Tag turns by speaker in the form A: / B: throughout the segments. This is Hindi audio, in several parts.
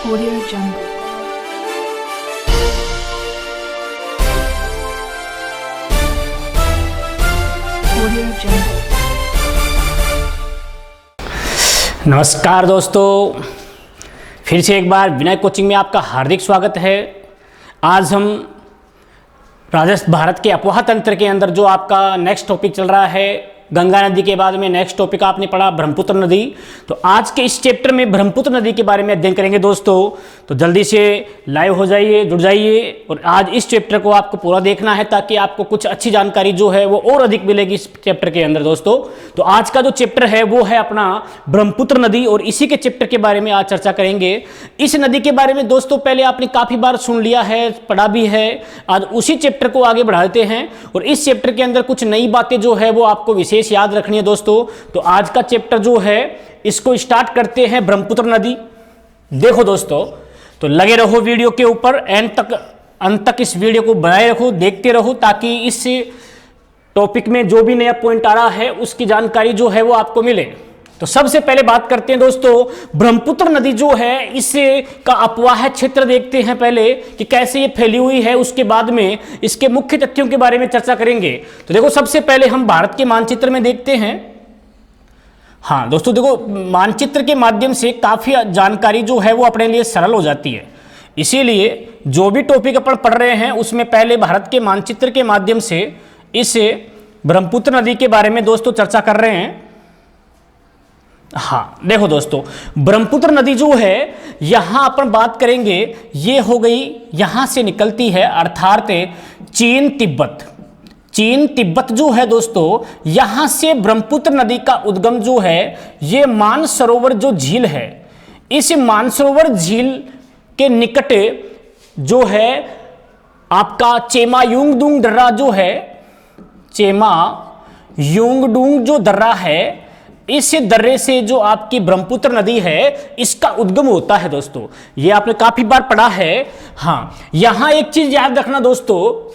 A: Audio Jungle. Audio Jungle.
B: नमस्कार दोस्तों, फिर से एक बार विनय कोचिंग में आपका हार्दिक स्वागत है। आज हम भारत के अफवाह तंत्र के अंदर जो आपका नेक्स्ट टॉपिक चल रहा है, गंगा नदी के बाद में नेक्स्ट टॉपिक आपने पढ़ा ब्रह्मपुत्र नदी। तो आज के इस चैप्टर में ब्रह्मपुत्र नदी के बारे में अध्ययन करेंगे दोस्तों। तो जल्दी से लाइव हो जाइए, जुड़ जाइए और आज इस चैप्टर को आपको पूरा देखना है ताकि आपको कुछ अच्छी जानकारी जो है वो और अधिक मिलेगी इस चैप्टर के अंदर दोस्तों। तो आज का जो चैप्टर है वो है अपना ब्रह्मपुत्र नदी और इसी के चैप्टर के बारे में आज चर्चा करेंगे। इस नदी के बारे में दोस्तों पहले आपने काफ़ी बार सुन लिया है, पढ़ा भी है। आज उसी चैप्टर को आगे बढ़ाते हैं और इस चैप्टर के अंदर कुछ नई बातें जो है वो आपको विशेष याद रखनी है दोस्तों। तो आज का चैप्टर जो है इसको स्टार्ट करते हैं, ब्रह्मपुत्र नदी। देखो दोस्तों, तो लगे रहो वीडियो के ऊपर, अंत तक इस वीडियो को बनाए रखो, देखते रहो ताकि इस टॉपिक में जो भी नया पॉइंट आ रहा है उसकी जानकारी जो है वो आपको मिले। तो सबसे पहले बात करते हैं दोस्तों, ब्रह्मपुत्र नदी जो है इससे का अफवाह क्षेत्र देखते हैं पहले कि कैसे ये फैली हुई है, उसके बाद में इसके मुख्य तथ्यों के बारे में चर्चा करेंगे। तो देखो सबसे पहले हम भारत के मानचित्र में देखते हैं। हाँ दोस्तों, देखो मानचित्र के माध्यम से काफ़ी जानकारी जो है वो अपने लिए सरल हो जाती है। इसीलिए जो भी टॉपिक अपन पढ़ रहे हैं उसमें पहले भारत के मानचित्र के माध्यम से इस ब्रह्मपुत्र नदी के बारे में दोस्तों चर्चा कर रहे हैं। हाँ देखो दोस्तों, ब्रह्मपुत्र नदी जो है यहां अपन बात करेंगे, ये हो गई यहां से निकलती है अर्थात चीन तिब्बत जो है दोस्तों, यहां से ब्रह्मपुत्र नदी का उद्गम जो है ये मानसरोवर जो झील है, इस मानसरोवर झील के निकट जो है आपका चेमायुंगडुंग दर्रा जो है, चेमायुंगडुंग जो दर्रा है, इस दर्रे से जो आपकी ब्रह्मपुत्र नदी है इसका उद्गम होता है दोस्तों। ये आपने काफी बार पढ़ा है। हाँ, यहां एक चीज याद रखना दोस्तों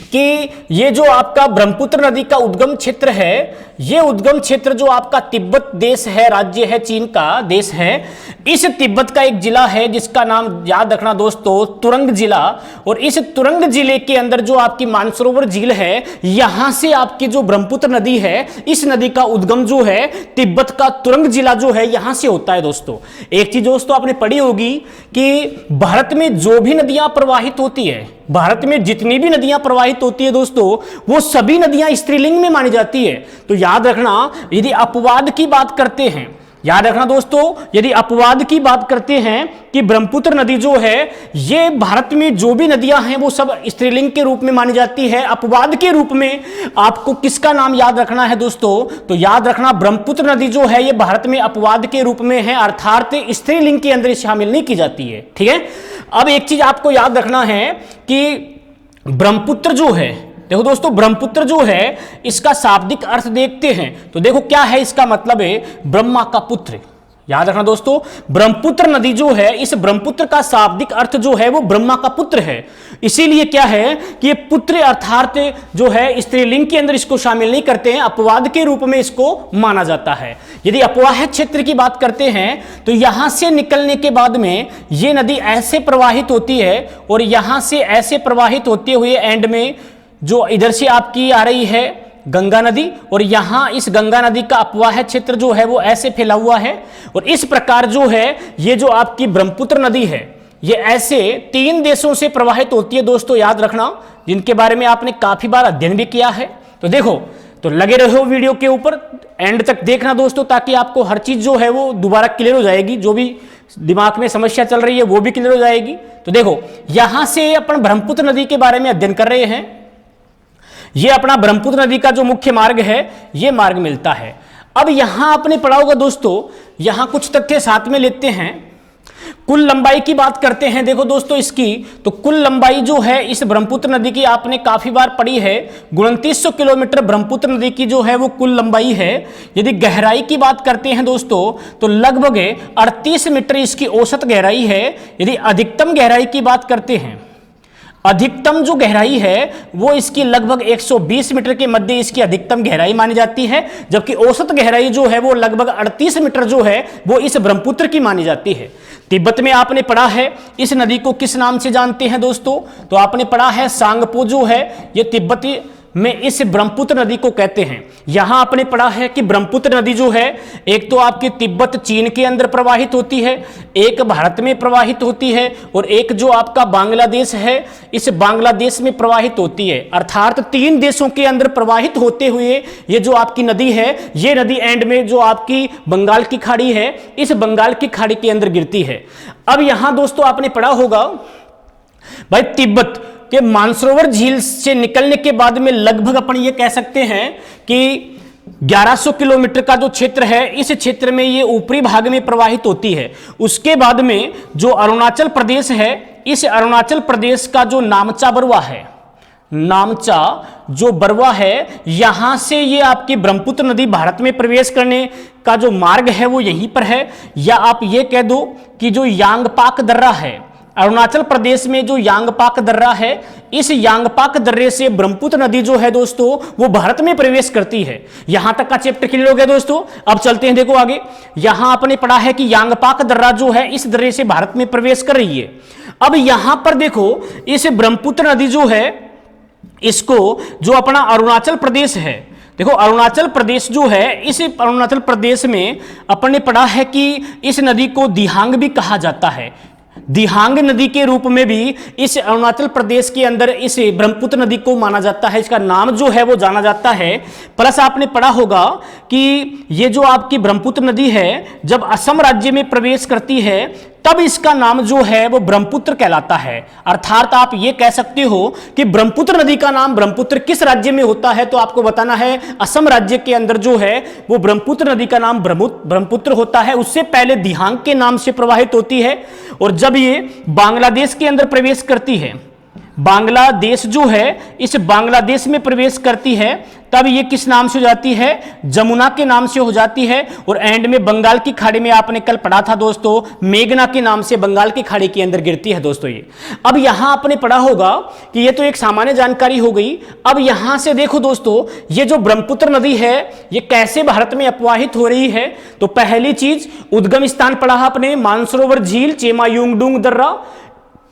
B: कि ये जो आपका ब्रह्मपुत्र नदी का उद्गम क्षेत्र है, ये उद्गम क्षेत्र जो आपका तिब्बत देश है, राज्य है, चीन का देश है, इस तिब्बत का एक जिला है जिसका नाम याद रखना दोस्तों तुरंग जिला। और इस तुरंग जिले के अंदर जो आपकी मानसरोवर झील है, यहां से आपकी जो ब्रह्मपुत्र नदी है, इस नदी का उद्गम जो है तिब्बत का तुरंग जिला जो है यहां से होता है दोस्तों। एक चीज दोस्तों आपने पढ़ी होगी कि भारत में जो भी नदियां प्रवाहित होती है, भारत में जितनी भी नदियां प्रवाहित होती है दोस्तों, वो सभी नदियां स्त्रीलिंग में मानी जाती है। तो याद रखना, यदि अपवाद की बात करते हैं, याद रखना दोस्तों, यदि अपवाद की बात करते हैं कि ब्रह्मपुत्र नदी जो है ये भारत में जो भी नदियां हैं वो सब स्त्रीलिंग के रूप में मानी जाती है। अपवाद के रूप में आपको किसका नाम याद रखना है दोस्तों? तो याद रखना ब्रह्मपुत्र नदी जो है ये भारत में अपवाद के रूप में है, अर्थात स्त्रीलिंग के अंदर शामिल नहीं की जाती है। ठीक है, अब एक चीज आपको याद रखना है कि ब्रह्मपुत्र जो है, देखो दोस्तों ब्रह्मपुत्र जो है इसका शाब्दिक अर्थ देखते हैं। तो देखो क्या है इसका मतलब है, ब्रह्मा का पुत्र। याद रखना दोस्तों, ब्रह्मपुत्र नदी जो है, इस ब्रह्मपुत्र का शाब्दिक अर्थ जो है वो ब्रह्मा का पुत्र है। इसीलिए क्या है कि ये पुत्र अर्थात जो है स्त्रीलिंग के अंदर इसको शामिल नहीं करते हैं, अपवाद के रूप में इसको माना जाता है। यदि अपवाह क्षेत्र की बात करते हैं तो यहां से निकलने के बाद में ये नदी ऐसे प्रवाहित होती है और यहां से ऐसे प्रवाहित होते हुए एंड में जो इधर से आपकी आ रही है गंगा नदी, और यहां इस गंगा नदी का अपवाह क्षेत्र जो है वो ऐसे फैला हुआ है। और इस प्रकार जो है ये जो आपकी ब्रह्मपुत्र नदी है ये ऐसे 3 देशों से प्रवाहित होती है दोस्तों, याद रखना, जिनके बारे में आपने काफी बार अध्ययन भी किया है। तो देखो, तो लगे रहो वीडियो के ऊपर, एंड तक देखना दोस्तों ताकि आपको हर चीज जो है वो दोबारा क्लियर हो जाएगी, जो भी दिमाग में समस्या चल रही है वो भी क्लियर हो जाएगी। तो देखो यहां से अपन ब्रह्मपुत्र नदी के बारे में अध्ययन कर रहे हैं। ये अपना ब्रह्मपुत्र नदी का जो मुख्य मार्ग है ये मार्ग मिलता है। अब यहां आपने पढ़ा होगा दोस्तों, यहां कुछ तथ्य साथ में लेते हैं। कुल लंबाई की बात करते हैं, देखो दोस्तों इसकी, तो कुल लंबाई जो है इस ब्रह्मपुत्र नदी की आपने काफी बार पढ़ी है, 2900 किलोमीटर ब्रह्मपुत्र नदी की जो है वो कुल लंबाई है। यदि गहराई की बात करते हैं दोस्तों तो लगभग 38 मीटर इसकी औसत गहराई है। यदि अधिकतम गहराई की बात करते हैं, अधिकतम जो गहराई है वो इसकी लगभग 120 मीटर के मध्य इसकी अधिकतम गहराई मानी जाती है, जबकि औसत गहराई जो है वो लगभग 38 मीटर जो है वो इस ब्रह्मपुत्र की मानी जाती है। तिब्बत में आपने पढ़ा है इस नदी को किस नाम से जानते हैं दोस्तों, तो आपने पढ़ा है सांगपो जो है ये तिब्बती में इस ब्रह्मपुत्र नदी को कहते हैं। यहां आपने पढ़ा है कि ब्रह्मपुत्र नदी जो है एक तो आपकी तिब्बत चीन के अंदर प्रवाहित होती है, एक भारत में प्रवाहित होती है और एक जो आपका बांग्लादेश है इस बांग्लादेश में प्रवाहित होती है। अर्थात 3 देशों के अंदर प्रवाहित होते हुए ये जो आपकी नदी है ये नदी एंड में जो आपकी बंगाल की खाड़ी है इस बंगाल की खाड़ी के अंदर गिरती है। अब यहां दोस्तों आपने पढ़ा होगा भाई तिब्बत कि मानसरोवर झील से निकलने के बाद में लगभग अपन ये कह सकते हैं कि 1100 किलोमीटर का जो क्षेत्र है इस क्षेत्र में ये ऊपरी भाग में प्रवाहित होती है। उसके बाद में जो अरुणाचल प्रदेश है इस अरुणाचल प्रदेश का जो नामचा बरवा है, नामचा जो बरवा है यहां से ये आपकी ब्रह्मपुत्र नदी भारत में प्रवेश करने का जो मार्ग है वो यहीं पर है। या आप ये कह दो कि जो यांगपाक दर्रा है अरुणाचल प्रदेश में जो यांगपाक दर्रा है इस यांगपाक दर्रे से ब्रह्मपुत्र नदी जो है दोस्तों वो भारत में प्रवेश करती है। यहां तक का चैप्टर क्लियर हो गया दोस्तों। अब चलते हैं देखो आगे। यहां आपने पढ़ा है कि यांगपाक दर्रा जो है इस दर्रे से भारत में प्रवेश कर रही है। अब यहां पर देखो इस ब्रह्मपुत्र नदी जो है इसको जो अपना अरुणाचल प्रदेश है, देखो अरुणाचल प्रदेश जो है इस अरुणाचल प्रदेश में अपन ने पढ़ा है कि इस नदी को दिहांग भी कहा जाता है। दिहांग नदी के रूप में भी इस अरुणाचल प्रदेश के अंदर इस ब्रह्मपुत्र नदी को माना जाता है, इसका नाम जो है वो जाना जाता है। प्लस आपने पढ़ा होगा कि ये जो आपकी ब्रह्मपुत्र नदी है जब असम राज्य में प्रवेश करती है तब इसका नाम जो है वो ब्रह्मपुत्र कहलाता है। अर्थात आप ये कह सकते हो कि ब्रह्मपुत्र नदी का नाम ब्रह्मपुत्र किस राज्य में होता है, तो आपको बताना है असम राज्य के अंदर जो है वो ब्रह्मपुत्र नदी का नाम ब्रह्मपुत्र होता है। उससे पहले दिहांग के नाम से प्रवाहित होती है और जब ये बांग्लादेश के अंदर प्रवेश करती है, बांग्लादेश जो है इस बांग्लादेश में प्रवेश करती है तब ये किस नाम से हो जाती है, जमुना के नाम से हो जाती है। और एंड में बंगाल की खाड़ी में आपने कल पढ़ा था दोस्तों मेघना के नाम से बंगाल की खाड़ी के अंदर गिरती है दोस्तों ये। अब यहां आपने पढ़ा होगा कि ये तो एक सामान्य जानकारी हो गई। अब यहां से देखो दोस्तों ये जो ब्रह्मपुत्र नदी है ये कैसे भारत में अपवाहित हो रही है, तो पहली चीज उद्गम स्थान पढ़ा आपने मानसरोवर झील चेमायुंगडुंग दर्रा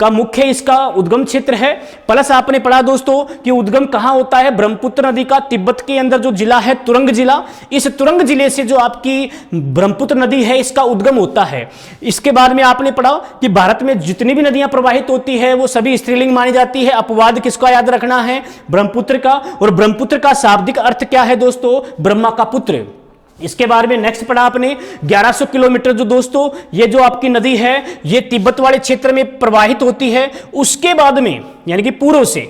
B: का मुख्य इसका उद्गम क्षेत्र है। प्लस आपने पढ़ा दोस्तों कि उद्गम कहां होता है, ब्रह्मपुत्र नदी का तिब्बत के अंदर जो जिला है तुरंग जिला, इस तुरंग जिले से जो आपकी ब्रह्मपुत्र नदी है इसका उद्गम होता है। इसके बाद में आपने पढ़ा कि भारत में जितनी भी नदियां प्रवाहित होती है वो सभी स्त्रीलिंग मानी जाती है। अपवाद किसका याद रखना है, ब्रह्मपुत्र का। और ब्रह्मपुत्र का शाब्दिक अर्थ क्या है दोस्तों, ब्रह्मा का पुत्र। इसके बारे में नेक्स्ट पढ़ा आपने 1100 किलोमीटर जो दोस्तों ये जो आपकी नदी है ये तिब्बत वाले क्षेत्र में प्रवाहित होती है। उसके बाद में यानी कि पूर्व से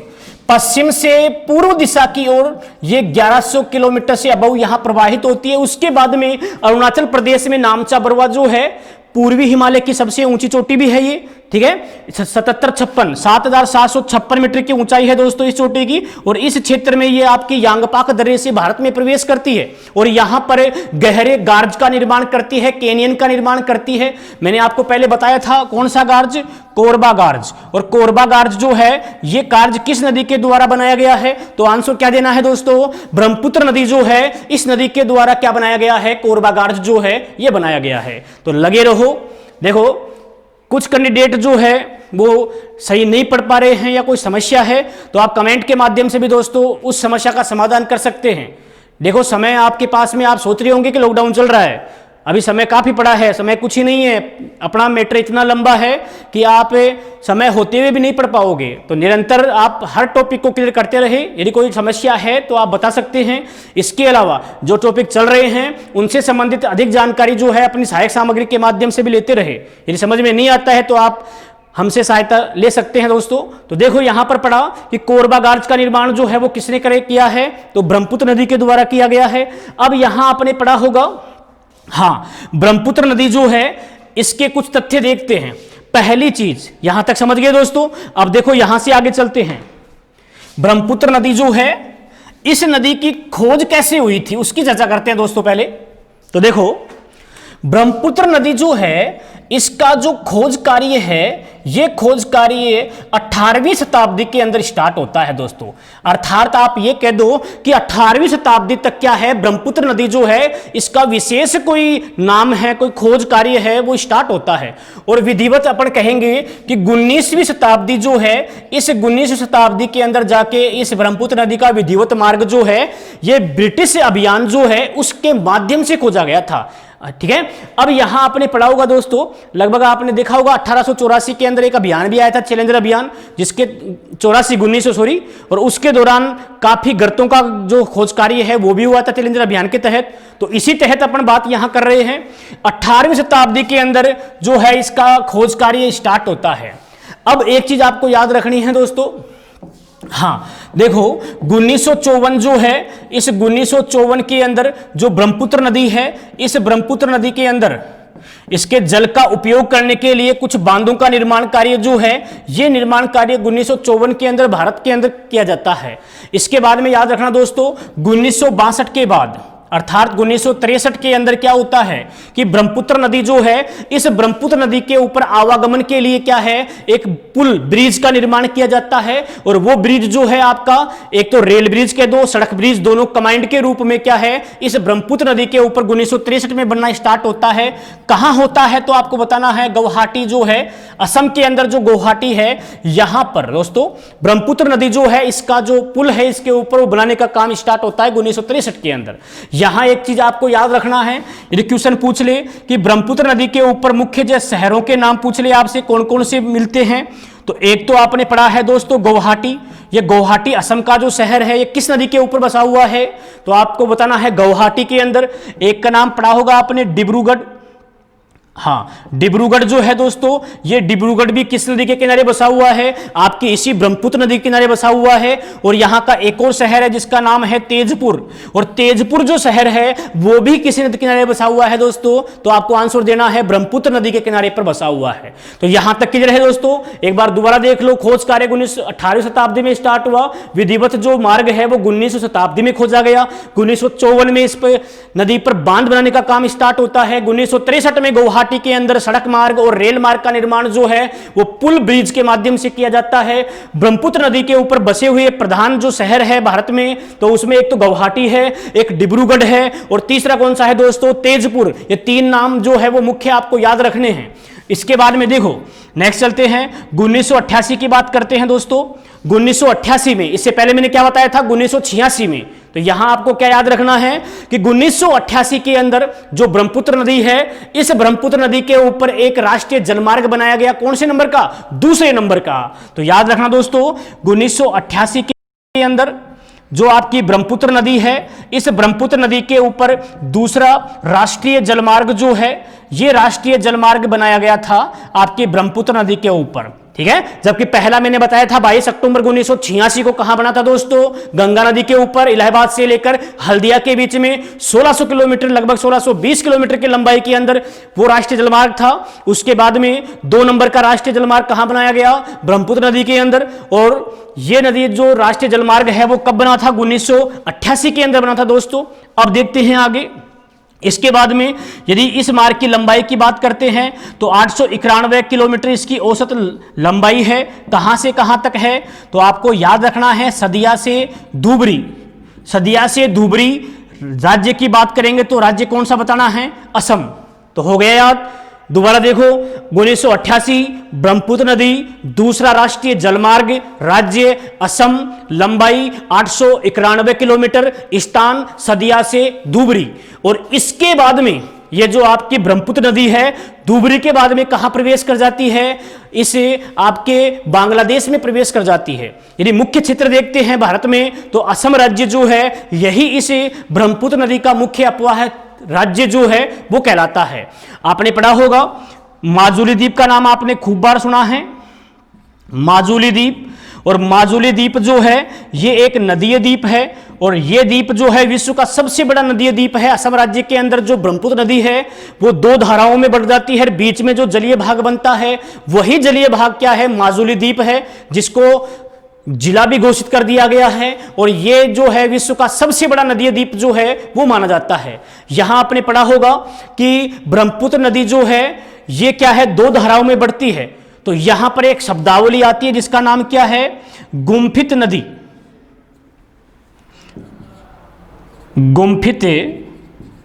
B: पश्चिम से पूर्व दिशा की ओर ये 1100 किलोमीटर से अबव यहां प्रवाहित होती है। उसके बाद में अरुणाचल प्रदेश में नामचा बरवा जो है पूर्वी हिमालय की सबसे ऊंची चोटी भी है ये, ठीक है। 7,756 मीटर की ऊंचाई है दोस्तों इस चोटी की। और इस क्षेत्र में ये आपकी यांगपाक दर्रे से भारत में प्रवेश करती है और यहां पर गहरे गार्ज का निर्माण करती है, कैनियन का निर्माण करती है। मैंने आपको पहले बताया था कौन सा गार्ज, कोरबा गार्ज। और कोरबा गार्ज जो है ये गार्ज किस नदी के द्वारा बनाया गया है, तो आंसर क्या देना है दोस्तों, ब्रह्मपुत्र नदी जो है इस नदी के द्वारा क्या बनाया गया है, कोरबा गार्ज जो है ये बनाया गया है। तो लगे रहो। देखो कुछ कैंडिडेट जो है वो सही नहीं पढ़ पा रहे हैं या कोई समस्या है तो आप कमेंट के माध्यम से भी दोस्तों उस समस्या का समाधान कर सकते हैं। देखो समय आपके पास में, आप सोच रहे होंगे कि लॉकडाउन चल रहा है, अभी समय काफी पड़ा है, समय कुछ ही नहीं है। अपना मैटर इतना लंबा है कि आप समय होते हुए भी नहीं पढ़ पाओगे। तो निरंतर आप हर टॉपिक को क्लियर करते रहे। यदि कोई समस्या है तो आप बता सकते हैं। इसके अलावा जो टॉपिक चल रहे हैं उनसे संबंधित अधिक जानकारी जो है अपनी सहायक सामग्री के माध्यम से भी लेते रहे। यदि समझ में नहीं आता है तो आप हमसे सहायता ले सकते हैं दोस्तों। तो देखो यहां पर पढ़ा कि कोरबा गार्ज का निर्माण जो है वो किसने किया है, तो ब्रह्मपुत्र नदी के द्वारा किया गया है। अब यहां आपने पढ़ा होगा, हाँ, ब्रह्मपुत्र नदी जो है इसके कुछ तथ्य देखते हैं। पहली चीज यहां तक समझ गए दोस्तों। अब देखो यहां से आगे चलते हैं। ब्रह्मपुत्र नदी जो है इस नदी की खोज कैसे हुई थी उसकी चर्चा करते हैं दोस्तों पहले। तो देखो ब्रह्मपुत्र नदी जो है इसका जो खोज कार्य है ये खोज कार्य 18वीं शताब्दी के अंदर स्टार्ट होता है दोस्तों। अर्थात आप ये कह दो कि 18वीं शताब्दी तक क्या है, ब्रह्मपुत्र नदी जो है इसका विशेष कोई नाम है, कोई खोज कार्य है, वो स्टार्ट होता है। और विधिवत अपन कहेंगे कि 19वीं शताब्दी जो है, इस 19वीं शताब्दी के अंदर जाके इस ब्रह्मपुत्र नदी का विधिवत मार्ग जो है ये ब्रिटिश अभियान जो है उसके माध्यम से खोजा गया था। ठीक है, अब यहां आपने पढ़ा होगा दोस्तों, लगभग आपने देखा होगा 1884 के अंदर एक अभियान भी आया था, चैलेंजर अभियान, जिसके 1900 सॉरी, और उसके दौरान काफी गर्तों का जो खोज कार्य है वो भी हुआ था चैलेंजर अभियान के तहत। तो इसी तहत अपन बात यहां कर रहे हैं। 18वीं शताब्दी के अंदर जो है इसका खोज कार्य स्टार्ट होता है। अब एक चीज आपको याद रखनी है दोस्तों, हाँ देखो 1954 जो है, इस 1954 के अंदर जो ब्रह्मपुत्र नदी है, इस ब्रह्मपुत्र नदी के अंदर इसके जल का उपयोग करने के लिए कुछ बांधों का निर्माण कार्य जो है, ये निर्माण कार्य 1954 के अंदर भारत के अंदर किया जाता है। इसके बाद में याद रखना दोस्तों, 1962 के बाद अर्थात 1963 के अंदर क्या होता है कि ब्रह्मपुत्र नदी जो है, इस ब्रह्मपुत्र नदी के ऊपर आवागमन के लिए क्या है, एक पुल ब्रिज का निर्माण किया जाता है। और वो ब्रिज जो है आपका, एक तो रेल ब्रिज के दो, सड़क ब्रिज दोनों कमांड के रूप में क्या है, इस ब्रह्मपुत्र नदी के ऊपर 1963 में बनना स्टार्ट होता है। कहां होता है तो आपको बताना है, गुवाहाटी जो है, असम के अंदर जो गुवाहाटी है, यहां पर दोस्तों ब्रह्मपुत्र नदी जो है इसका जो पुल है इसके ऊपर वो बनाने का काम स्टार्ट होता है 1963 के अंदर। यहां एक चीज आपको याद रखना है, यदि क्वेश्चन पूछ ले कि ब्रह्मपुत्र नदी के ऊपर मुख्य जो शहरों के नाम पूछ ले आपसे कौन कौन से मिलते हैं, तो एक तो आपने पढ़ा है दोस्तों गुवाहाटी। ये गुवाहाटी असम का जो शहर है ये किस नदी के ऊपर बसा हुआ है, तो आपको बताना है गुवाहाटी के अंदर। एक का नाम पढ़ा होगा आपने डिब्रूगढ़, हाँ डिब्रूगढ़ जो है दोस्तों, ये डिब्रूगढ़ भी किस नदी के किनारे बसा हुआ है, आपकी इसी ब्रह्मपुत्र नदी के किनारे बसा हुआ है। और यहां का एक और शहर है जिसका नाम है तेजपुर, और तेजपुर जो शहर है वो भी किसी नदी के किनारे बसा हुआ है दोस्तों, तो आपको आंसर देना है ब्रह्मपुत्र नदी के किनारे पर बसा हुआ है। तो यहां तक क्लियर है दोस्तों। एक बार दोबारा देख लो, खोज कार्य 18वीं शताब्दी में स्टार्ट हुआ, विधिवत जो मार्ग है वो 19वीं शताब्दी में खोजा गया। 1954 में इस पर नदी पर बांध बनाने का काम स्टार्ट होता है। 1963 में गुवाहाटी के अंदर सड़क मार्ग और रेल मार्ग का निर्माण जो है वो पुल ब्रिज के माध्यम से किया जाता है। ब्रह्मपुत्र नदी के ऊपर बसे हुए प्रधान जो शहर है भारत में, तो उसमें एक तो गुवाहाटी है, एक डिब्रूगढ़ है, और तीसरा कौन सा है दोस्तों, तेजपुर। ये तीन नाम जो है वो मुख्य आपको याद रखने हैं। इसके बाद में देखो नेक्स्ट चलते हैं, 1988 की बात करते हैं दोस्तों। 1988 में, इससे पहले मैंने क्या बताया था 1986 में, तो यहां आपको क्या याद रखना है कि 1988 के अंदर जो ब्रह्मपुत्र नदी है, इस ब्रह्मपुत्र नदी के ऊपर एक राष्ट्रीय जलमार्ग बनाया गया। कौन से नंबर का, दूसरे नंबर का। तो याद रखना दोस्तों 1988 के अंदर जो आपकी ब्रह्मपुत्र नदी है, इस ब्रह्मपुत्र नदी के ऊपर दूसरा राष्ट्रीय जलमार्ग जो है, ये राष्ट्रीय जलमार्ग बनाया गया था आपकी ब्रह्मपुत्र नदी के ऊपर। ठीक है, जबकि पहला मैंने बताया था 22 अक्टूबर 1986 को कहां बना था दोस्तों, गंगा नदी के ऊपर इलाहाबाद से लेकर हल्दिया के बीच में 1600 किलोमीटर, लगभग 1620 किलोमीटर की लंबाई के अंदर वो राष्ट्रीय जलमार्ग था। उसके बाद में 2 नंबर का राष्ट्रीय जलमार्ग कहां बनाया गया, ब्रह्मपुत्र नदी के अंदर। और ये नदी जो राष्ट्रीय जलमार्ग है वो कब बना था, 1988 के अंदर बना था दोस्तों। अब देखते हैं आगे। इसके बाद में यदि इस मार्ग की लंबाई की बात करते हैं तो 891 किलोमीटर इसकी औसत लंबाई है। कहां से कहां तक है, तो आपको याद रखना है सदिया से धुबरी। सदिया से धुबरी राज्य की बात करेंगे तो राज्य कौन सा बताना है, असम। तो हो गया याद। दोबारा देखो 1988 ब्रह्मपुत्र नदी, दूसरा राष्ट्रीय जलमार्ग, राज्य असम, लंबाई 891 किलोमीटर, स्थान सदिया से धुबरी। और इसके बाद में ये जो आपकी ब्रह्मपुत्र नदी है धुबरी के बाद में कहां प्रवेश कर जाती है, इसे आपके बांग्लादेश में प्रवेश कर जाती है। यदि मुख्य क्षेत्र देखते हैं भारत में तो असम राज्य जो है यही इसे ब्रह्मपुत्र नदी का मुख्य अपवाह राज्य जो है वो कहलाता है। आपने पढ़ा होगा माजुली द्वीप का नाम आपने खूब बार सुना है, माजुली द्वीप। और माजुली द्वीप जो है ये एक नदीय द्वीप है, और ये द्वीप जो है विश्व का सबसे बड़ा नदीय द्वीप है। असम राज्य के अंदर जो ब्रह्मपुत्र नदी है वो 2 धाराओं में बढ़ जाती है, बीच में जो जलीय भाग बनता है वही जलीय भाग क्या है, माजुली द्वीप है, जिसको जिला भी घोषित कर दिया गया है। और ये जो है विश्व का सबसे बड़ा नदीय द्वीप जो है वो माना जाता है। यहां आपने पढ़ा होगा कि ब्रह्मपुत्र नदी जो है ये क्या है, 2 धाराओं में बढ़ती है। तो यहां पर एक शब्दावली आती है जिसका नाम क्या है, गुम्फित नदी। गुम्फित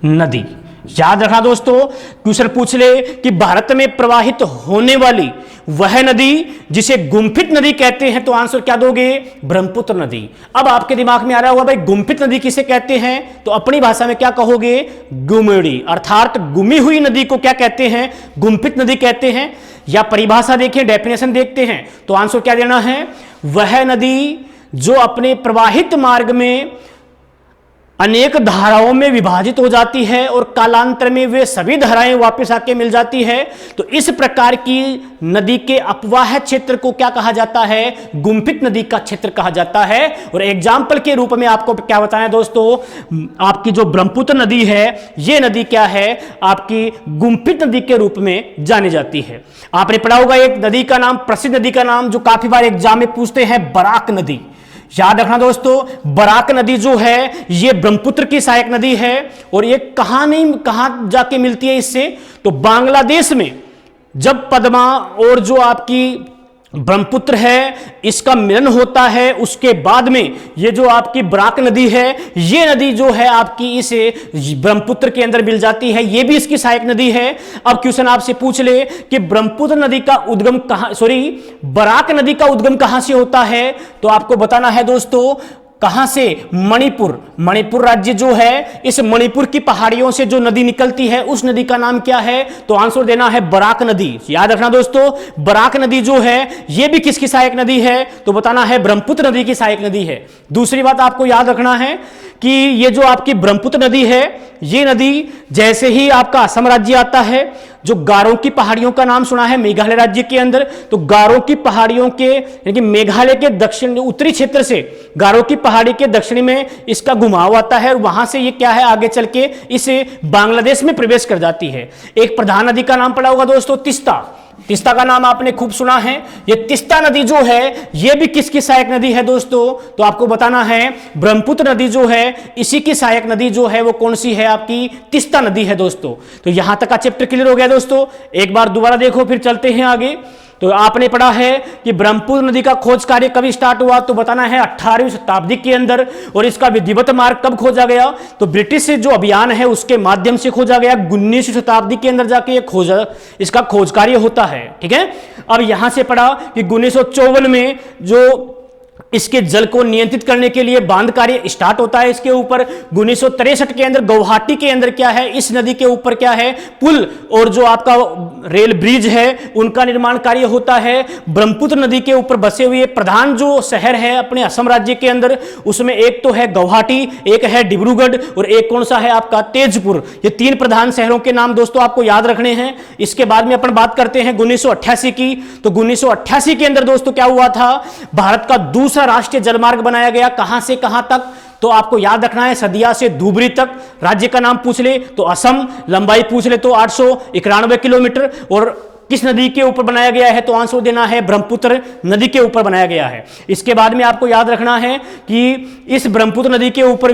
B: नदी याद रखना दोस्तों, क्वेश्चन पूछ ले कि भारत में प्रवाहित होने वाली वह नदी जिसे गुम्फित नदी कहते हैं, तो आंसर क्या दोगे, ब्रह्मपुत्र नदी। अब आपके दिमाग में आ रहा होगा भाई गुम्फित नदी किसे कहते हैं, तो अपनी भाषा में क्या कहोगे, गुमेड़ी, अर्थात गुमी हुई नदी को क्या कहते हैं, गुम्फित नदी कहते हैं। या परिभाषा देखें, डेफिनेशन देखते हैं, तो आंसर क्या देना है, वह नदी जो अपने प्रवाहित मार्ग में अनेक धाराओं में विभाजित हो जाती है और कालांतर में वे सभी धाराएं वापस आके मिल जाती है, तो इस प्रकार की नदी के अपवाह क्षेत्र को क्या कहा जाता है, गुम्फित नदी का क्षेत्र कहा जाता है। और एग्जाम्पल के रूप में आपको क्या बताएं दोस्तों, आपकी जो ब्रह्मपुत्र नदी है, ये नदी क्या है, आपकी गुम्फित नदी के रूप में जानी जाती है। आपने पढ़ा होगा एक नदी का नाम, प्रसिद्ध नदी का नाम जो काफी बार एग्जाम में पूछते हैं, बराक नदी। याद रखना दोस्तों, बराक नदी जो है ये ब्रह्मपुत्र की सहायक नदी है और ये कहां जाके मिलती है इससे, तो बांग्लादेश में जब पद्मा और जो आपकी ब्रह्मपुत्र है इसका मिलन होता है, उसके बाद में ये जो आपकी बराक नदी है, ये नदी जो है आपकी इस ब्रह्मपुत्र के अंदर मिल जाती है, ये भी इसकी सहायक नदी है। अब क्वेश्चन आपसे पूछ ले कि ब्रह्मपुत्र नदी का उद्गम बराक नदी का उद्गम कहां से होता है, तो आपको बताना है दोस्तों, कहां से, मणिपुर राज्य जो है, इस मणिपुर की पहाड़ियों से जो नदी निकलती है उस नदी का नाम क्या है, तो आंसर देना है बराक नदी। याद रखना दोस्तों, बराक नदी जो है यह भी किसकी सहायक नदी है, तो बताना है ब्रह्मपुत्र नदी की सहायक नदी है। दूसरी बात आपको याद रखना है कि ये जो आपकी ब्रह्मपुत्र नदी है, ये नदी जैसे ही आपका असम राज्य आता है, जो गारो की पहाड़ियों का नाम सुना है मेघालय राज्य के अंदर, तो गारो की पहाड़ियों के यानी कि मेघालय के दक्षिण उत्तरी क्षेत्र से गारो की पहाड़ी के दक्षिणी में इसका घुमाव आता है और वहां से ये क्या है, आगे चल के इसे बांग्लादेश में प्रवेश कर जाती है। एक प्रधान नदी का नाम पड़ा होगा दोस्तों, तिस्ता। तिस्ता का नाम आपने खूब सुना है। ये तिस्ता नदी जो है ये भी किसकी सहायक नदी है दोस्तों, तो आपको बताना है ब्रह्मपुत्र नदी जो है इसी की सहायक नदी जो है वो कौन सी है, आपकी तिस्ता नदी है दोस्तों। तो यहां तक का चैप्टर क्लियर हो गया दोस्तों। एक बार दोबारा देखो, फिर चलते हैं आगे। तो आपने पढ़ा है कि ब्रह्मपुत्र नदी का खोज कार्य कब स्टार्ट हुआ, तो बताना है 18वीं शताब्दी के अंदर। और इसका विधिवत मार्ग कब खोजा गया, तो ब्रिटिश से जो अभियान है उसके माध्यम से खोजा गया। 19वीं शताब्दी के अंदर जाके इसका खोज कार्य होता है। ठीक है, अब यहां से पढ़ा कि 1954 में जो इसके जल को नियंत्रित करने के लिए बांध कार्य स्टार्ट होता है इसके ऊपर। 1963 के अंदर गुवाहाटी के अंदर क्या है, इस नदी के ऊपर क्या है, पुल और जो आपका रेल ब्रिज है उनका निर्माण कार्य होता है। ब्रह्मपुत्र नदी के ऊपर बसे हुए प्रधान जो शहर है अपने असम राज्य के अंदर, उसमें एक तो है गुवाहाटी, एक है डिब्रूगढ़ और एक कौन सा है आपका तेजपुर। ये 3 प्रधान शहरों के नाम दोस्तों आपको याद रखने हैं। इसके बाद में अपन बात करते हैं 1988 की। तो 1988 के अंदर दोस्तों क्या हुआ था, भारत का दूसरा राष्ट्रीय जलमार्ग बनाया गया। कहां से कहां तक, तो आपको याद रखना है सदिया से धुबरी तक। राज्य का नाम पूछ ले तो असम, लंबाई पूछ ले तो 891 किलोमीटर। और किस नदी के ऊपर बनाया गया है, तो आंसर देना है ब्रह्मपुत्र नदी के ऊपर बनाया गया है। इसके बाद में आपको याद रखना है कि इस ब्रह्मपुत्र नदी के ऊपर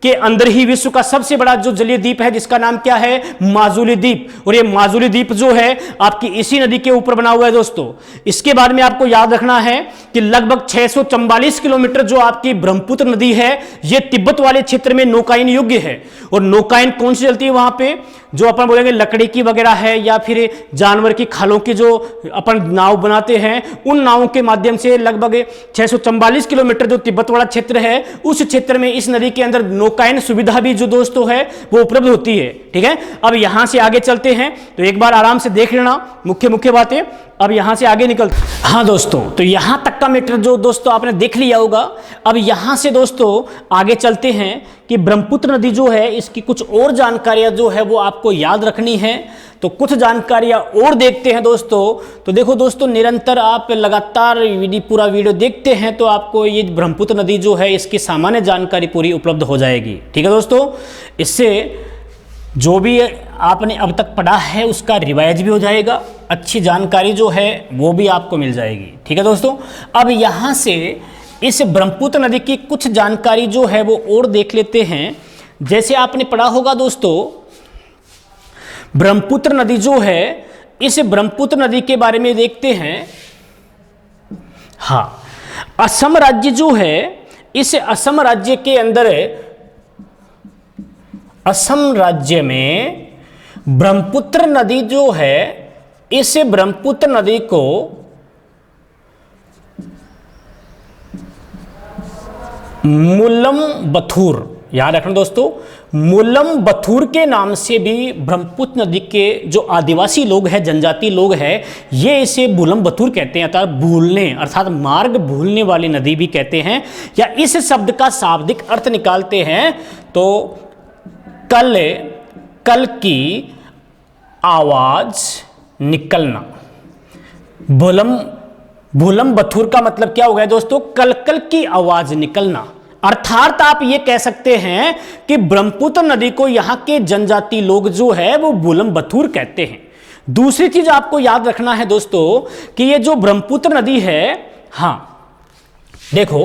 B: के अंदर ही विश्व का सबसे बड़ा जो जलीय द्वीप है जिसका नाम क्या है, माजुली द्वीप। और ये माजुली द्वीप जो है आपकी इसी नदी के ऊपर बना हुआ है दोस्तों। इसके बाद में आपको याद रखना है कि लगभग 644 किलोमीटर जो आपकी ब्रह्मपुत्र नदी है ये तिब्बत वाले क्षेत्र में नौकायन योग्य है। और नौकायन कौन सी चलती है वहां पे, जो अपन बोलेंगे लकड़ी की वगैरह है या फिर जानवर की खालों की जो अपन नाव बनाते हैं, उन नावों के माध्यम से लगभग 644 किलोमीटर जो तिब्बत वाला क्षेत्र है उस क्षेत्र में इस नदी के अंदर नौकायन सुविधा भी जो दोस्तों है वो उपलब्ध होती है। ठीक है, अब यहां से आगे चलते हैं तो एक बार आराम से देख लेना मुख्य बातें। अब यहां से आगे निकलते, हाँ दोस्तों, तो यहां तक का मैटर जो दोस्तों आपने देख लिया होगा। अब यहां से दोस्तों आगे चलते हैं कि ब्रह्मपुत्र नदी जो है इसकी कुछ और जानकारियां जो है वो आपको याद रखनी है। तो कुछ जानकारियां और देखते हैं दोस्तों। तो देखो दोस्तों, निरंतर आप लगातार पूरा वीडियो देखते हैं तो आपको ये ब्रह्मपुत्र नदी जो है इसकी सामान्य जानकारी पूरी उपलब्ध हो जाएगी। ठीक है दोस्तों, इससे जो भी आपने अब तक पढ़ा है उसका रिवाइज भी हो जाएगा, अच्छी जानकारी जो है वो भी आपको मिल जाएगी। ठीक है दोस्तों, अब यहाँ से इस ब्रह्मपुत्र नदी की कुछ जानकारी जो है वो और देख लेते हैं। जैसे आपने पढ़ा होगा दोस्तों, ब्रह्मपुत्र नदी जो है इस ब्रह्मपुत्र नदी के बारे में देखते हैं। हाँ, असम राज्य जो है, इस असम राज्य के अंदर, असम राज्य में ब्रह्मपुत्र नदी जो है, इस ब्रह्मपुत्र नदी को मुलम्बथुर, याद रखना दोस्तों, मुलम्बथुर के नाम से भी ब्रह्मपुत्र नदी के जो आदिवासी लोग हैं, जनजाति लोग हैं, ये इसे मुलम्बथुर कहते हैं, अर्थात भूलने, अर्थात मार्ग भूलने वाली नदी भी कहते हैं। या इस शब्द का शाब्दिक अर्थ निकालते हैं तो कल की आवाज निकलना। मुलम्बथुर का मतलब क्या हो गया दोस्तों? कल की आवाज निकलना। अर्थात आप ये कह सकते हैं कि ब्रह्मपुत्र नदी को यहां के जनजाति लोग जो है वो मुलम्बथुर कहते हैं। दूसरी चीज आपको याद रखना है दोस्तों कि ये जो ब्रह्मपुत्र नदी है, हाँ देखो,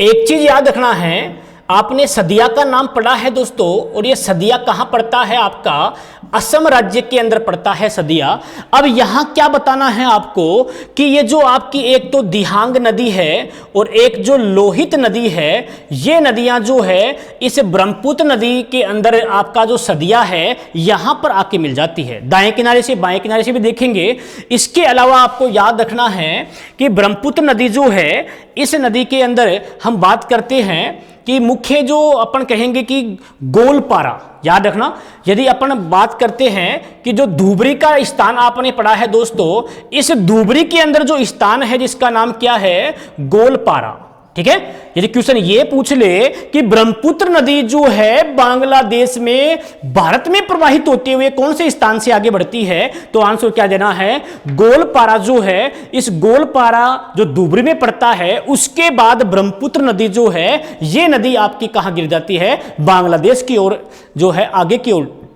B: एक चीज याद रखना है, आपने सदिया का नाम पढ़ा है दोस्तों, और ये सदिया कहां पड़ता है? आपका असम राज्य के अंदर पड़ता है सदिया। अब यहां क्या बताना है आपको कि ये जो आपकी एक तो दिहांग नदी है और एक जो लोहित नदी है, ये नदियां जो है इस ब्रह्मपुत्र नदी के अंदर आपका जो सदिया है यहां पर आके मिल जाती है। दाएं किनारे से बाएं किनारे से भी देखेंगे। इसके अलावा आपको याद रखना है कि ब्रह्मपुत्र नदी जो है, इस नदी के अंदर हम बात करते हैं कि मुख्य जो अपन कहेंगे कि गोलपारा, याद रखना, यदि अपन बात करते हैं कि जो धुबरी का स्थान आपने पढ़ा है दोस्तों, इस धुबरी के अंदर जो स्थान है जिसका नाम क्या है? गोलपारा। ठीक है, यदि क्वेश्चन ये पूछ ले कि ब्रह्मपुत्र नदी जो है बांग्लादेश में भारत में प्रवाहित होते हुए कौन से स्थान से आगे बढ़ती है, तो आंसर क्या देना है? गोलपारा जो है, इस गोलपारा जो धुबरी में पड़ता है, उसके बाद ब्रह्मपुत्र नदी जो है, ये नदी आपकी कहां गिर जाती है? बांग्लादेश की ओर जो है आगे की ओर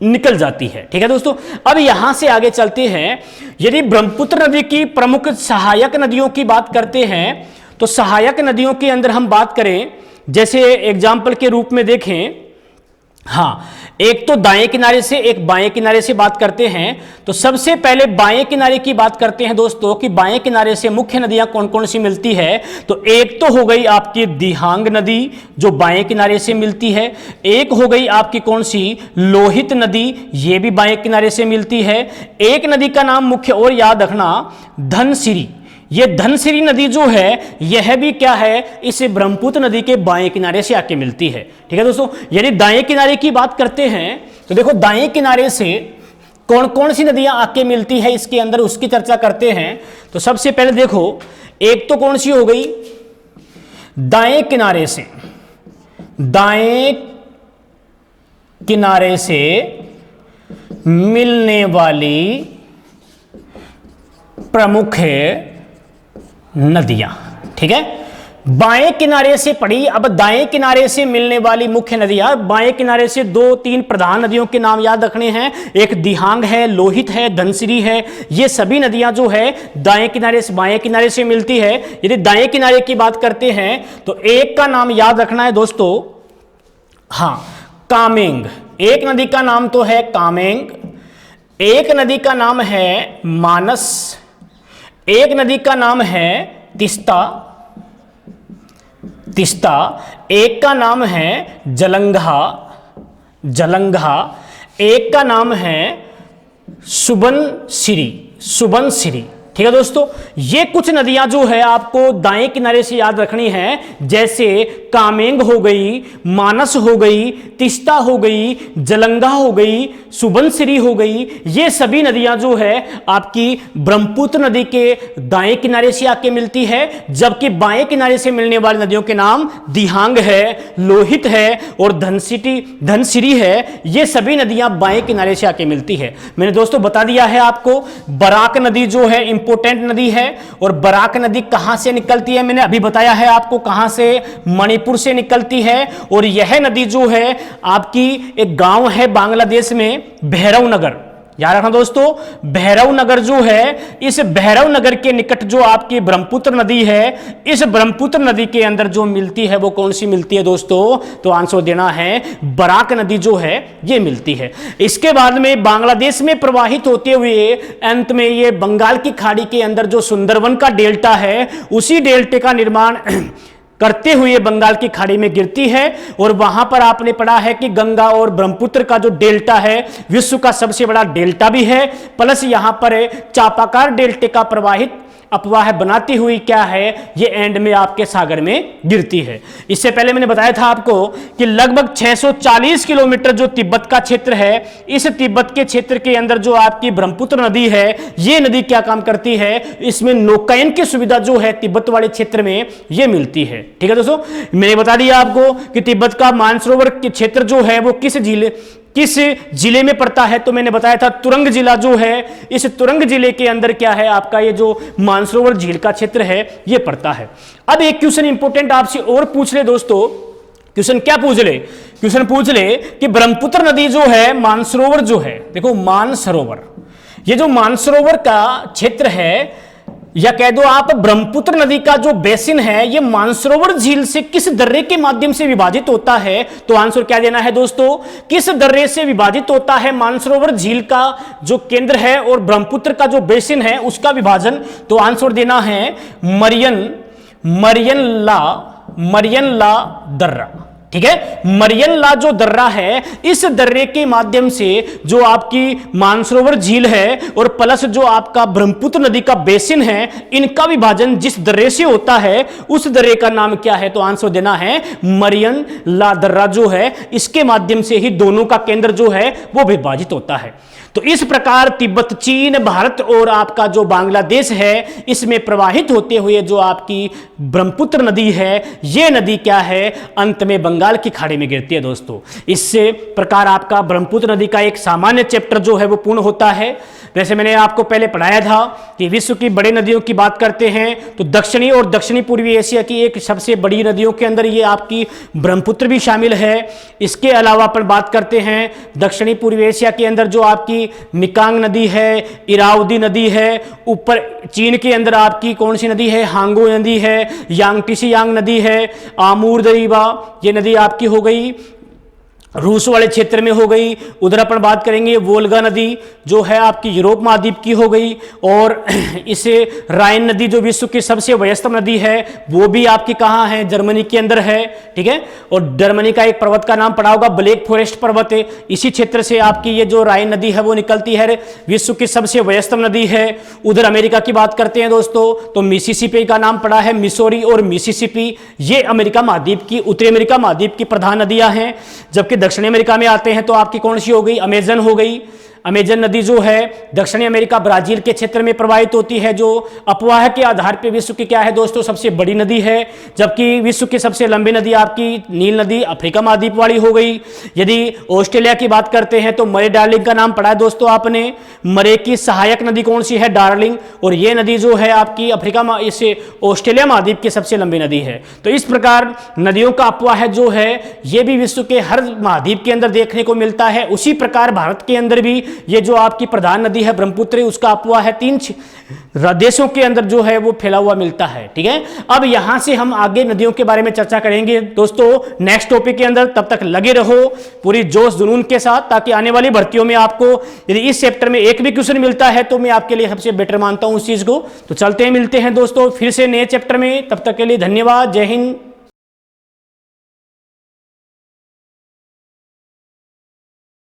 B: निकल जाती है। ठीक है दोस्तों, अब यहां से आगे चलते हैं। यदि ब्रह्मपुत्र नदी की प्रमुख सहायक नदियों की बात करते हैं तो सहायक नदियों के अंदर हम बात करें, जैसे एग्जाम्पल के रूप में देखें, हाँ, एक तो दाएं किनारे से एक बाएं किनारे से बात करते हैं। तो सबसे पहले बाएं किनारे की बात करते हैं दोस्तों कि बाएं किनारे से मुख्य नदियां कौन कौन सी मिलती है। तो एक तो हो गई आपकी दिहांग नदी जो बाएं किनारे से मिलती है, एक हो गई आपकी कौन सी? लोहित नदी, ये भी बाएं किनारे से मिलती है। एक नदी का नाम मुख्य और याद रखना, धनसिरी। ये धनसिरी नदी जो है यह भी क्या है? इस ब्रह्मपुत्र नदी के बाएं किनारे से आके मिलती है। ठीक है दोस्तों, यदि दाएं किनारे की बात करते हैं तो देखो दाएं किनारे से कौन कौन सी नदियां आके मिलती है इसके अंदर, उसकी चर्चा करते हैं। तो सबसे पहले देखो, एक तो कौन सी हो गई? दाएं किनारे से, दाएं किनारे से मिलने वाली प्रमुख नदियां। ठीक है, बाएं किनारे से पड़ी, अब दाएं किनारे से मिलने वाली मुख्य नदियां। बाएं किनारे से 2-3 प्रधान नदियों के नाम याद रखने हैं, एक दिहांग है, लोहित है, धनसिरी है। ये सभी नदियां जो है दाएं किनारे से बाएं किनारे से मिलती है। यदि दाएं किनारे की बात करते हैं तो एक का नाम याद रखना है दोस्तों, हाँ, कामेंग। एक नदी का नाम तो है कामेंग, एक नदी का नाम है मानस, एक नदी का नाम है तिस्ता, एक का नाम है जलंगा, एक का नाम है सुबनसिरी। ठीक है दोस्तों, ये कुछ नदियां जो है आपको दाएं किनारे से याद रखनी है, जैसे कामेंग हो गई, मानस हो गई, तिस्ता हो गई, जलंगा हो गई, सुबनसिरी हो गई। ये सभी नदियां जो है आपकी ब्रह्मपुत्र नदी के दाएं किनारे से आके मिलती है, जबकि बाएं किनारे से मिलने वाली नदियों के नाम दिहांग है, लोहित है और धनसिरी है। ये सभी नदियां बाएं किनारे से आके मिलती है। मैंने दोस्तों बता दिया है आपको, बराक नदी जो है इंपोर्टेंट नदी है, और बराक नदी कहां से निकलती है मैंने अभी बताया है आपको, कहां से? मणिपुर से निकलती है। और यह नदी जो है आपकी एक गांव है बांग्लादेश में, भैरव नगर, याद रखना दोस्तों, भैरव नगर जो है, इस भैरव नगर के निकट जो आपकी ब्रह्मपुत्र नदी है, इस ब्रह्मपुत्र नदी के अंदर जो मिलती है वो कौन सी मिलती है दोस्तों? तो आंसर देना है बराक नदी जो है ये मिलती है। इसके बाद में बांग्लादेश में प्रवाहित होते हुए अंत में ये बंगाल की खाड़ी के अंदर जो सुंदरवन का डेल्टा है, उसी डेल्टे का निर्माण करते हुए बंगाल की खाड़ी में गिरती है। और वहां पर आपने पढ़ा है कि गंगा और ब्रह्मपुत्र का जो डेल्टा है विश्व का सबसे बड़ा डेल्टा भी है, प्लस यहां पर चापाकार डेल्टे का प्रवाहित अपवाह बनाती हुई क्या है, ये एंड में आपके सागर में गिरती है। इससे पहले मैंने बताया था आपको कि लगभग 640 किलोमीटर जो तिब्बत का क्षेत्र है, इस तिब्बत के क्षेत्र के अंदर जो आपकी ब्रह्मपुत्र नदी है, ये नदी क्या काम करती है, इसमें नौकायन की सुविधा जो है तिब्बत वाले क्षेत्र में ये मिलती है। ठीक है दोस्तों, मैंने बता दिया आपको कि तिब्बत का मानसरोवर के क्षेत्र जो है वो किस जिले में पड़ता है, तो मैंने बताया था तुरंग जिला जो है, इस तुरंग जिले के अंदर क्या है आपका ये जो मानसरोवर झील का क्षेत्र है ये पड़ता है। अब एक क्वेश्चन इंपॉर्टेंट आपसे और पूछ ले दोस्तों, क्वेश्चन क्या पूछ ले? क्वेश्चन पूछ ले कि ब्रह्मपुत्र नदी जो है, मानसरोवर जो है, देखो मानसरोवर, ये जो मानसरोवर का क्षेत्र है या कह दो आप ब्रह्मपुत्र नदी का जो बेसिन है, ये मानसरोवर झील से किस दर्रे के माध्यम से विभाजित होता है? तो आंसर क्या देना है दोस्तों? किस दर्रे से विभाजित होता है मानसरोवर झील का जो केंद्र है और ब्रह्मपुत्र का जो बेसिन है उसका विभाजन? तो आंसर देना है मरियन ला दर्रा। ठीक है, मरियन ला जो दर्रा है, इस दर्रे के माध्यम से जो आपकी मानसरोवर झील है और प्लस जो आपका ब्रह्मपुत्र नदी का बेसिन है, इनका विभाजन जिस दर्रे से होता है उस दर्रे का नाम क्या है? तो आंसर देना है मरियन ला दर्रा जो है, इसके माध्यम से ही दोनों का केंद्र जो है वो विभाजित होता है। तो इस प्रकार तिब्बत, चीन, भारत और आपका जो बांग्लादेश है, इसमें प्रवाहित होते हुए जो आपकी ब्रह्मपुत्र नदी है, ये नदी क्या है, अंत में बंगाल की खाड़ी में गिरती है दोस्तों। इससे प्रकार आपका ब्रह्मपुत्र नदी का एक सामान्य चैप्टर जो है वो पूर्ण होता है। वैसे मैंने आपको पहले पढ़ाया था कि विश्व की बड़ी नदियों की बात करते हैं तो दक्षिणी और दक्षिणी पूर्वी एशिया की एक सबसे बड़ी नदियों के अंदर ये आपकी ब्रह्मपुत्र भी शामिल है। इसके अलावा अपन बात करते हैं दक्षिणी पूर्वी एशिया के अंदर जो आपकी मिकांग नदी है, इरावदी नदी है, ऊपर चीन के अंदर आपकी कौन सी नदी है, हांगो नदी है, यांगटीसी यांग नदी है, आमूर दरीबा ये नदी आपकी हो गई, रूस वाले क्षेत्र में हो गई। उधर अपन बात करेंगे वोल्गा नदी जो है आपकी यूरोप महाद्वीप की हो गई, और इसे राइन नदी जो विश्व की सबसे व्यस्तम नदी है वो भी आपकी कहाँ है, जर्मनी के अंदर है। ठीक है, और जर्मनी का एक पर्वत का नाम पड़ा होगा, ब्लैक फॉरेस्ट पर्वत है, इसी क्षेत्र से आपकी ये जो राइन नदी है वो निकलती है, विश्व की सबसे व्यस्तम नदी है। उधर अमेरिका की बात करते हैं दोस्तों तो मिसिसिपी का नाम पड़ा है, मिसौरी और मिसिसिपी, ये अमेरिका महाद्वीप की, उत्तरी अमेरिका महाद्वीप की प्रधान नदियां हैं। जबकि दक्षिणी अमेरिका में आते हैं तो आपकी कौन सी हो गई, अमेजन हो गई। अमेजन नदी जो है दक्षिणी अमेरिका ब्राजील के क्षेत्र में प्रवाहित होती है, जो अपवाह के आधार पर विश्व की क्या है दोस्तों, सबसे बड़ी नदी है। जबकि विश्व की सबसे लंबी नदी आपकी नील नदी अफ्रीका महाद्वीप वाली हो गई। यदि ऑस्ट्रेलिया की बात करते हैं तो मरे डार्लिंग का नाम पढ़ा है दोस्तों आपने। मरे की सहायक नदी कौन सी है, डार्लिंग, और ये नदी जो है आपकी अफ्रीका इसे ऑस्ट्रेलिया महाद्वीप की सबसे लंबी नदी है। तो इस प्रकार नदियों का अपवाह जो है ये भी विश्व के हर महाद्वीप के अंदर देखने को मिलता है। उसी प्रकार भारत के अंदर भी ये जो आपकी प्रधान नदी है ब्रह्मपुत्र, उसका अपवाह है 3 देशों के अंदर जो है वो फैला हुआ मिलता है। ठीक है, अब यहां से हम आगे नदियों के बारे में चर्चा करेंगे दोस्तों नेक्स्ट टॉपिक के अंदर। तब तक लगे रहो पूरी जोश जुनून के साथ, ताकि आने वाली भर्तियों में आपको यदि इस चैप्टर में एक भी क्वेश्चन मिलता है तो मैं आपके लिए सबसे बेटर मानता हूं उस चीज को। तो चलते हैं, मिलते हैं दोस्तों फिर से नए चैप्टर में। तब तक के लिए धन्यवाद, जय हिंद।